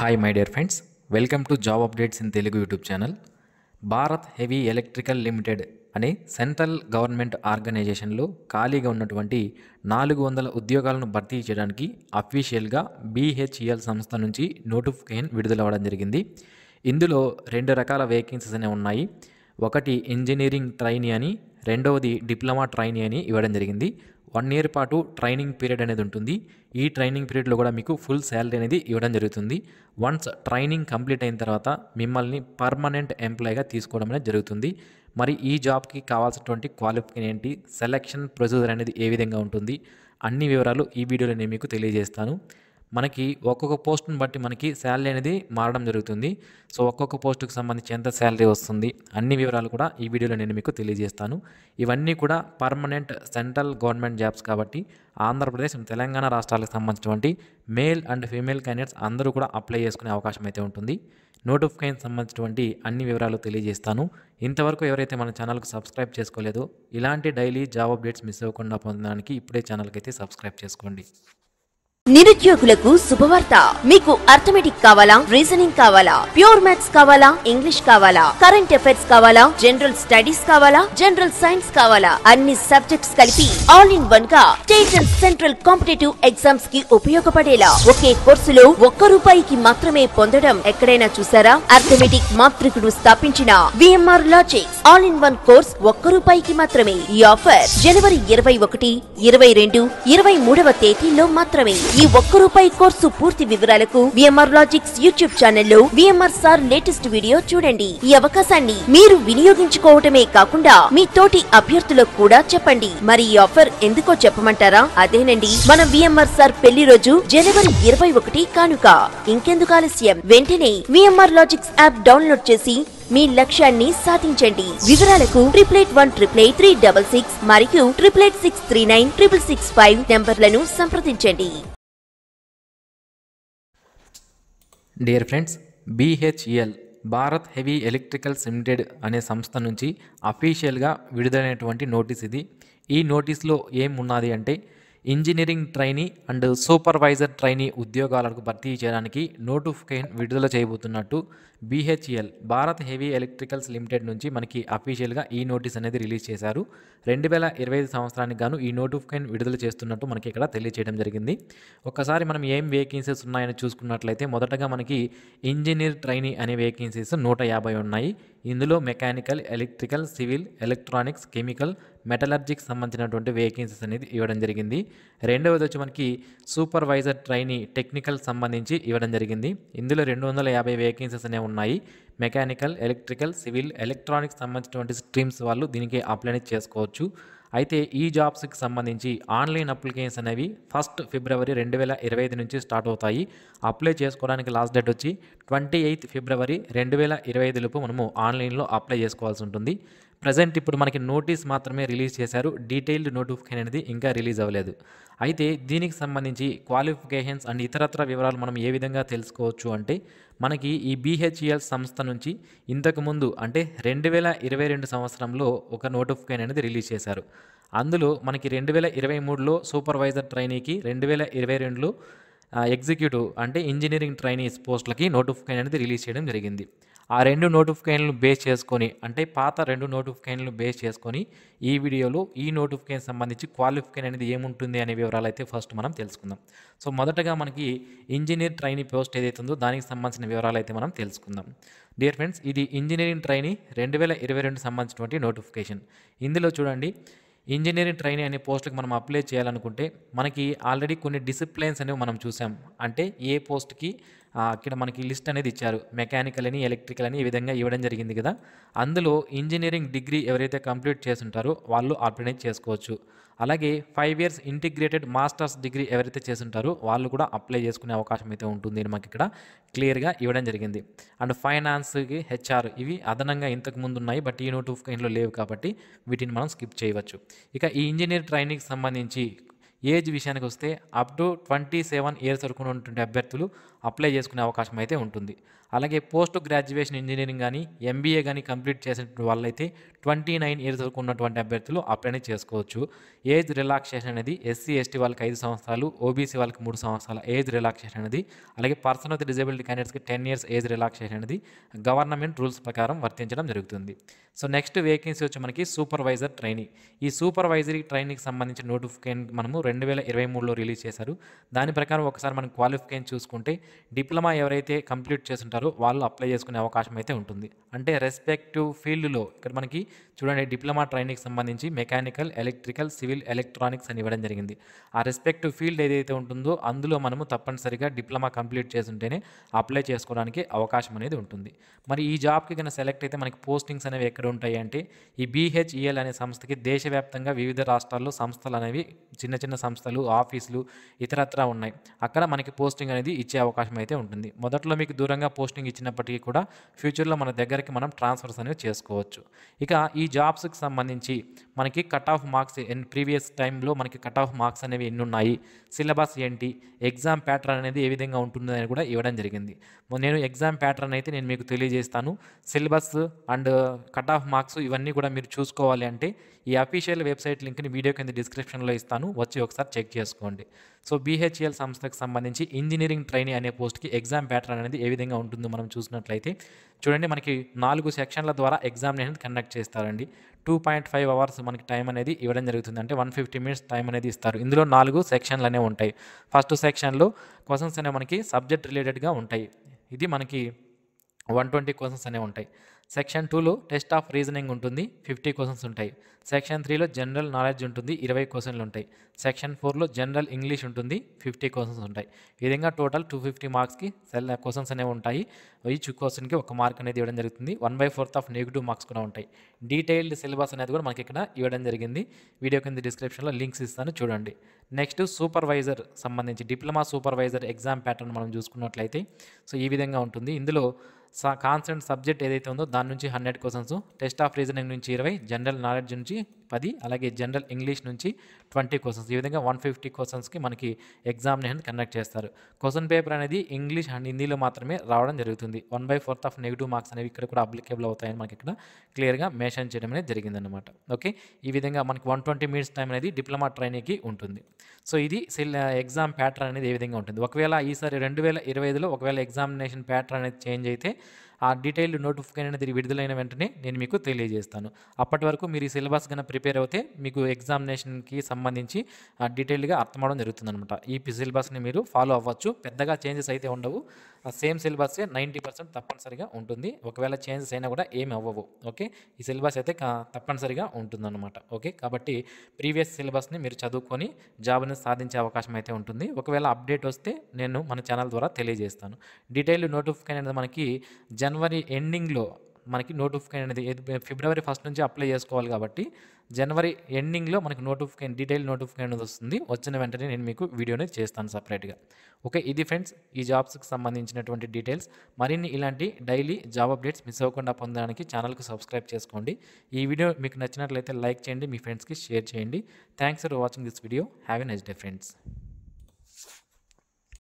Hi my dear friends, welcome to job updates in Telugu YouTube channel. Bharat heavy electrical limited అనే central government ఆర్గనైజేషన్లో ఖాళీగా ఉన్నటువంటి 400 ఉద్యోగాలను భర్తీ చేయడానికి అఫీషియల్గా BHEL సంస్థ నుంచి నోటిఫికేషన్ విడుదలవ్వడం జరిగింది. ఇందులో 2 రకాల వేకెన్సీస్ అనేవి ఉన్నాయి. ఒకటి ఇంజనీరింగ్ ట్రైనీ అని, రెండవది డిప్లొమా ట్రైనీ అని ఇవ్వడం జరిగింది. 1 ఇయర్ పాటు ట్రైనింగ్ పీరియడ్ అనేది ఉంటుంది. ఈ ట్రైనింగ్ పీరియడ్లో కూడా మీకు ఫుల్ శాలరీ అనేది ఇవ్వడం జరుగుతుంది. వన్స్ ట్రైనింగ్ కంప్లీట్ అయిన తర్వాత మిమ్మల్ని పర్మనెంట్ ఎంప్లాయీగా తీసుకోవడం అనేది జరుగుతుంది. మరి ఈ జాబ్కి కావాల్సినటువంటి క్వాలిఫికేషన్ ఏంటి, సెలక్షన్ ప్రొసీజర్ అనేది ఏ విధంగా ఉంటుంది, అన్ని వివరాలు ఈ వీడియోలో నేను మీకు తెలియజేస్తాను. మనకి ఒక్కొక్క పోస్ట్ని బట్టి మనకి శాలరీ అనేది మారడం జరుగుతుంది. సో ఒక్కొక్క పోస్టుకు సంబంధించి ఎంత శాలరీ వస్తుంది, అన్ని వివరాలు కూడా ఈ వీడియోలో నేను మీకు తెలియజేస్తాను. ఇవన్నీ కూడా పర్మనెంట్ సెంట్రల్ గవర్నమెంట్ జాబ్స్ కాబట్టి ఆంధ్రప్రదేశ్, తెలంగాణ రాష్ట్రాలకు సంబంధించినటువంటి మేల్ అండ్ ఫీమేల్ క్యాండిడేట్స్ అందరూ కూడా అప్లై చేసుకునే అవకాశం అయితే ఉంటుంది. నోటిఫికేషన్ సంబంధించినటువంటి అన్ని వివరాలు తెలియజేస్తాను. ఇంతవరకు ఎవరైతే మన ఛానల్కు సబ్స్క్రైబ్ చేసుకోలేదో ఇలాంటి డైలీ జాబ్ అప్డేట్స్ మిస్ అవ్వకుండా పొందడానికి ఇప్పుడే ఛానల్కి అయితే సబ్స్క్రైబ్ చేసుకోండి. నిరుద్యోగులకు శుభవార్త. మీకు అర్థమెటిక్ కావాలా, రీజనింగ్ కావాలా, ప్యూర్ మ్యాథ్స్ కావాలా, ఇంగ్లీష్ కావాలా, కరెంట్ అఫైర్స్ కావాలా, జనరల్ స్టడీస్ కావాలా, జనరల్ సైన్స్ కావాలా, అన్ని సబ్జెక్ట్స్ కలిపి ఆల్ ఇన్ వన్ గా state and central competitive exams కి ఉపయోగపడేలా ఒకే కోర్సులో ₹1 మాత్రమే పొందడం ఎక్కడైనా చూసారా? అర్థమెటిక్ మాత్రికుడు స్థాపించిన VMR logics all in one course ₹1 మాత్రమే. ఈ ఆఫర్ జనవరి 21, 22, 23వ తేదీల్లో మాత్రమే. ఈ ₹1 కోర్సు పూర్తి వివరాలకు VMR లాజిక్స్ యూట్యూబ్ ఛానల్లో VMR సార్ లేటెస్ట్ వీడియో చూడండి. ఈ అవకాశాన్ని మీరు వినియోగించుకోవటమే కాకుండా మీ తోటి అభ్యర్థులకు కూడా చెప్పండి. మరి ఈ ఆఫర్ ఎందుకో చెప్పమంటారా? అదేనండి, మన VMR సార్ పెళ్లి రోజు జనవరి 21 కానుక. ఇంకెందుకు ఆలస్యం, వెంటనే VMR లాజిక్స్ యాప్ డౌన్లోడ్ చేసి మీ లక్ష్యాన్ని సాధించండి. వివరాలకు 8818883666 మరియు 8886396665 నెంబర్లను సంప్రదించండి. Dear friends, BHEL Bharat heavy electricals limited అనే సంస్థ నుంచి అఫీషియల్గా విడుదలైనటువంటి నోటీస్ ఇది. ఈ నోటీస్లో ఏం ఉన్నది అంటే engineering trainee and supervisor trainee ఉద్యోగాలకు భర్తీ చేయడానికి నోటిఫికేషన్ విడుదల చేయబోతున్నట్టు BHEL Bharat heavy electricals limited నుంచి మనకి అఫీషియల్గా ఈ నోటీస్ అనేది రిలీజ్ చేశారు. 2025 సంవత్సరానికి గాను ఈ నోటిఫికేషన్ విడుదల చేస్తున్నట్టు మనకి ఇక్కడ తెలియజేయడం జరిగింది. ఒకసారి మనం ఏం వేకెన్సీస్ ఉన్నాయని చూసుకున్నట్లయితే మొదటగా మనకి ఇంజనీర్ ట్రైనీ అనే వేకెన్సీస్ 150 ఉన్నాయి. ఇందులో mechanical, electrical, civil, electronics, chemical, మెటలర్జీకి సంబంధించినటువంటి వేకెన్సీస్ అనేది ఇవ్వడం జరిగింది. రెండవది వచ్చి మనకి సూపర్వైజర్ ట్రైనీ టెక్నికల్ సంబంధించి ఇవ్వడం జరిగింది. ఇందులో 250 వేకెన్సీస్ అనేవి ఉన్నాయి. మెకానికల్, ఎలక్ట్రికల్, సివిల్, ఎలక్ట్రానిక్స్ సంబంధించినటువంటి స్ట్రీమ్స్ వాళ్ళు దీనికి అప్లై చేసుకోవచ్చు. అయితే ఈ జాబ్స్కి సంబంధించి ఆన్లైన్ అప్లికేషన్స్ అనేవి 1 ఫిబ్రవరి 2025 నుంచి స్టార్ట్ అవుతాయి. అప్లై చేసుకోవడానికి లాస్ట్ డేట్ వచ్చి 28 ఫిబ్రవరి 2025 లోపు మనము ఆన్లైన్లో అప్లై చేసుకోవాల్సి ఉంటుంది. ప్రజెంట్ ఇప్పుడు మనకి నోటీస్ మాత్రమే రిలీజ్ చేశారు. డీటెయిల్డ్ నోటిఫికేషన్ అనేది ఇంకా రిలీజ్ అవ్వలేదు. అయితే దీనికి సంబంధించి క్వాలిఫికేషన్స్ అండ్ ఇతరత్ర వివరాలు మనం ఏ విధంగా తెలుసుకోవచ్చు అంటే మనకి ఈ BHEL సంస్థ నుంచి ఇంతకుముందు అంటే 2022 సంవత్సరంలో ఒక నోటిఫికేషన్ అనేది రిలీజ్ చేశారు. అందులో మనకి 2023లో సూపర్వైజర్ ట్రైనీకి, 2022లో ఎగ్జిక్యూటివ్ అంటే ఇంజనీరింగ్ ట్రైనీస్ పోస్టులకి నోటిఫికేషన్ అనేది రిలీజ్ చేయడం జరిగింది. ఆ 2 నోటిఫికేషన్లు బేస్ చేసుకొని అంటే పాత 2 నోటిఫికేషన్లు బేస్ చేసుకొని ఈ వీడియోలో ఈ నోటిఫికేషన్ సంబంధించి క్వాలిఫికేషన్ అనేది ఏముంటుంది అనే వివరాలు అయితే ఫస్ట్ మనం తెలుసుకుందాం. సో మొదటగా మనకి ఇంజనీర్ ట్రైనీ పోస్ట్ ఏదైతే ఉందో దానికి సంబంధించిన వివరాలు అయితే మనం తెలుసుకుందాం. డియర్ ఫ్రెండ్స్, ఇది ఇంజనీరింగ్ ట్రైనీ 2022 సంబంధించినటువంటి నోటిఫికేషన్. ఇందులో చూడండి, ఇంజనీరింగ్ ట్రైనీ అనే పోస్టులకు మనం అప్లై చేయాలనుకుంటే మనకి ఆల్రెడీ కొన్ని డిసిప్లైన్స్ అనేవి మనం చూసాం. అంటే ఏ పోస్ట్కి ఇక్కడ మనకి లిస్ట్ అనేది ఇచ్చారు. మెకానికల్ అని, ఎలక్ట్రికల్ అని ఈ విధంగా ఇవ్వడం జరిగింది కదా. అందులో ఇంజనీరింగ్ డిగ్రీ ఎవరైతే కంప్లీట్ చేస్తుంటారో వాళ్ళు అప్లై చేసుకోవచ్చు. అలాగే 5 ఇయర్స్ ఇంటిగ్రేటెడ్ మాస్టర్స్ డిగ్రీ ఎవరైతే చేస్తుంటారో వాళ్ళు కూడా అప్లై చేసుకునే అవకాశం అయితే ఉంటుంది అని మనకి ఇక్కడ క్లియర్గా ఇవ్వడం జరిగింది. అండ్ ఫైనాన్స్కి, HR ఇవి అదనంగా ఇంతకు ముందు ఉన్నాయి, బట్ ఈ నోటిఫికేషన్లో లేవు కాబట్టి వీటిని మనం స్కిప్ చేయవచ్చు. ఇక ఈ ఇంజనీర్ ట్రైనింగ్కి సంబంధించి ఏజ్ విషయానికి వస్తే అప్ టు 27 ఇయర్స్ వరకు ఉన్నటువంటి అభ్యర్థులు అప్లై చేసుకునే అవకాశం అయితే ఉంటుంది. అలాగే పోస్ట్ గ్రాడ్యుయేషన్ ఇంజనీరింగ్ కానీ ఎంబీఏ కానీ కంప్లీట్ చేసినటువంటి వాళ్ళైతే 29 ఇయర్స్ వరకు ఉన్నటువంటి అభ్యర్థులు అప్లై చేసుకోవచ్చు. ఏజ్ రిలాక్సేషన్ అనేది ఎస్సీ ఎస్టీ వాళ్ళకి 5 సంవత్సరాలు, ఓబీసీ వాళ్ళకి 3 సంవత్సరాల ఏజ్ రిలాక్సేషన్ అనేది, అలాగే పర్సన్ విత్ డిజబిలిటీ క్యాండిడేట్స్కి 10 ఇయర్స్ ఏజ్ రిలాక్సేషన్ అనేది గవర్నమెంట్ రూల్స్ ప్రకారం వర్తించడం జరుగుతుంది. సో నెక్స్ట్ వేకెన్సీ వచ్చి మనకి సూపర్వైజర్ ట్రైనీ. ఈ సూపర్వైజరీ ట్రైనీకి సంబంధించిన నోటిఫికేషన్ మనము 2023లో రిలీజ్ చేశారు. దాని ప్రకారం ఒకసారి మనం క్వాలిఫికేషన్ చూసుకుంటే డిప్లొమా ఎవరైతే కంప్లీట్ చేస్తుంటారో వాళ్ళు అప్లై చేసుకునే అవకాశం అయితే ఉంటుంది. అంటే రెస్పెక్టివ్ ఫీల్డ్లో ఇక్కడ మనకి చూడండి డిప్లొమా ట్రైనీకి సంబంధించి మెకానికల్, ఎలక్ట్రికల్, సివిల్, ఎలక్ట్రానిక్స్ అని ఇవ్వడం జరిగింది. ఆ రెస్పెక్టివ్ ఫీల్డ్ ఏదైతే ఉంటుందో అందులో మనము తప్పనిసరిగా డిప్లొమా కంప్లీట్ చేస్తుంటేనే అప్లై చేసుకోవడానికి అవకాశం అనేది ఉంటుంది. మరి ఈ జాబ్కి కన్నా సెలెక్ట్ అయితే మనకి పోస్టింగ్స్ అనేవి ఎక్కడ ఉంటాయి అంటే ఈ BHEL అనే సంస్థకి దేశవ్యాప్తంగా వివిధ రాష్ట్రాల్లో సంస్థలు అనేవి చిన్న చిన్న సంస్థలు, ఆఫీసులు ఇతరత్రా ఉన్నాయి. అక్కడ మనకి పోస్టింగ్ అనేది ఇచ్చే అవకాశం అయితే ఉంటుంది. మొదట్లో మీకు దూరంగా పోస్టింగ్ ఇచ్చినప్పటికీ కూడా ఫ్యూచర్లో మన దగ్గరికి మనం ట్రాన్స్ఫర్స్ అనేవి చేసుకోవచ్చు. ఇక ఈ జాబ్స్కి సంబంధించి మనకి కట్ ఆఫ్ మార్క్స్ ప్రీవియస్ టైంలో మనకి కట్ ఆఫ్ మార్క్స్ అనేవి ఎన్ని ఉన్నాయి, సిలబస్ ఏంటి, ఎగ్జామ్ ప్యాటర్న్ అనేది ఏ విధంగా ఉంటుంది అని కూడా ఇవ్వడం జరిగింది. నేను ఎగ్జామ్ ప్యాటర్న్ అయితే నేను మీకు తెలియజేస్తాను. Syllabus and cut off marks ఇవన్నీ కూడా మీరు చూసుకోవాలి అంటే ఈ అఫీషియల్ వెబ్సైట్ లింక్ని వీడియో కింద డిస్క్రిప్షన్లో ఇస్తాను, వచ్చి ఒకసారి చెక్ చేసుకోండి. సో BHEL సంస్థకు సంబంధించి ఇంజనీరింగ్ ట్రైనీ అనే పోస్ట్కి ఎగ్జామ్ ప్యాటర్న్ అనేది ఏ విధంగా ఉంటుందో మనం చూసినట్లయితే చూడండి, మనకి 4 సెక్షన్ల ద్వారా ఎగ్జామినేషన్ కండక్ట్ చేస్తారండి. 2.5 అవర్స్ మనకి టైం అనేది ఇవ్వడం జరుగుతుంది. అంటే 150 మినిట్స్ టైం అనేది ఇస్తారు. ఇందులో 4 సెక్షన్లు అనేవి ఉంటాయి. ఫస్ట్ సెక్షన్లో క్వశ్చన్స్ అనేవి మనకి సబ్జెక్ట్ రిలేటెడ్గా ఉంటాయి. ఇది మనకి 120 క్వశ్చన్స్ అనేవి ఉంటాయి. సెక్షన్ 2లో టెస్ట్ ఆఫ్ రీజనింగ్ ఉంటుంది, 50 క్వశ్చన్స్ ఉంటాయి. సెక్షన్ 3లో జనరల్ నాలెడ్జ్ ఉంటుంది, 20 క్వశ్చన్లు ఉంటాయి. సెక్షన్ 4లో జనరల్ ఇంగ్లీష్ ఉంటుంది, 50 క్వశ్చన్స్ ఉంటాయి. ఈ విధంగా టోటల్ 250 మార్క్స్కి క్వశ్చన్స్ అనేవి ఉంటాయి. ఈచ్ క్వశ్చన్కి 1 మార్క్ అనేది ఇవ్వడం జరుగుతుంది. 1/4 ఆఫ్ నెగిటివ్ మార్క్స్ కూడా ఉంటాయి. డీటెయిల్డ్ సిలబస్ అనేది కూడా మనకి ఇక్కడ ఇవ్వడం జరిగింది. వీడియో కింద డిస్క్రిప్షన్లో లింక్స్ ఇస్తాను, చూడండి. నెక్స్ట్ సూపర్వైజర్ సంబంధించి డిప్లొమా సూపర్వైజర్ ఎగ్జామ్ ప్యాటర్న్ మనం చూసుకున్నట్లయితే సో ఈ విధంగా ఉంటుంది. ఇందులో కాన్సెంట్ సబ్జెక్ట్ ఏదైతే ఉందో దాని నుంచి 100 క్వశ్చన్స్, టెస్ట్ ఆఫ్ రీజనింగ్ నుంచి 20, జనరల్ నాలెడ్జ్ నుంచి 10, అలాగే జనరల్ ఇంగ్లీష్ నుంచి 20 క్వశ్చన్స్. ఈ విధంగా 150 క్వశ్చన్స్కి మనకి ఎగ్జామినేషన్ కండక్ట్ చేస్తారు. క్వశ్చన్ పేపర్ అనేది ఇంగ్లీష్ అండ్ హిందీలో మాత్రమే రావడం జరుగుతుంది. 1/4 ఆఫ్ నెగిటివ్ మార్క్స్ అనేవి ఇక్కడ కూడా అప్లికేబుల్ అవుతాయని మనకి ఇక్కడ క్లియర్గా మెన్షన్ చేయడం అనేది జరిగిందనమాట. ఓకే, ఈ విధంగా మనకి 120 మినిట్స్ టైం అనేది డిప్లొమా ట్రైనీకి ఉంటుంది. సో ఇది ఎగ్జామ్ ప్యాటర్న్ అనేది ఏ విధంగా ఉంటుంది. ఒకవేళ ఈసారి 2025లో ఒకవేళ ఎగ్జామినేషన్ ప్యాటర్న్ అనేది చేంజ్ అయితే ఆ డీటెయిల్డ్ నోటిఫికేషన్ అనేది విడుదలైన వెంటనే నేను మీకు తెలియజేస్తాను. అప్పటి వరకు మీరు ఈ సిలబస్ కన్నా ప్రిపేర్ అవుతే మీకు ఎగ్జామినేషన్కి సంబంధించి డీటెయిల్డ్గా అర్థమవడం జరుగుతుందన్నమాట. ఈ సిలబస్ని మీరు ఫాలో అవ్వచ్చు. పెద్దగా చేంజెస్ అయితే ఉండవు. సేమ్ సిలబస్సే 90% తప్పనిసరిగా ఉంటుంది. ఒకవేళ చేంజెస్ అయినా కూడా ఏమి అవ్వవు. ఓకే, ఈ సిలబస్ అయితే తప్పనిసరిగా ఉంటుందన్నమాట. ఓకే, కాబట్టి ప్రీవియస్ సిలబస్ని మీరు చదువుకొని జాబ్ అనేది సాధించే అవకాశం అయితే ఉంటుంది. ఒకవేళ అప్డేట్ వస్తే నేను మన ఛానల్ ద్వారా తెలియజేస్తాను. డీటెయిల్డ్ నోటిఫికేషన్ అనేది మనకి జనవరి ఎండింగ్లో మనకి నోటిఫికేషన్ అనేది ఫిబ్రవరి 1 నుంచి అప్లై చేసుకోవాలి కాబట్టి జనవరి ఎండింగ్లో మనకి డీటెయిల్ నోటిఫికేషన్ అనేది వస్తుంది. వచ్చిన వెంటనే నేను మీకు వీడియోని చేస్తాను సపరేట్గా. ఓకే, ఇది ఫ్రెండ్స్ ఈ జాబ్స్కి సంబంధించినటువంటి డీటెయిల్స్. మరిన్ని ఇలాంటి డైలీ జాబ్ అప్డేట్స్ మిస్ అవ్వకుండా పొందడానికి ఛానల్కి సబ్స్క్రైబ్ చేసుకోండి. ఈ వీడియో మీకు నచ్చినట్లయితే లైక్ చేయండి, మీ ఫ్రెండ్స్కి షేర్ చేయండి. Thanks for watching this video. Have a nice day friends.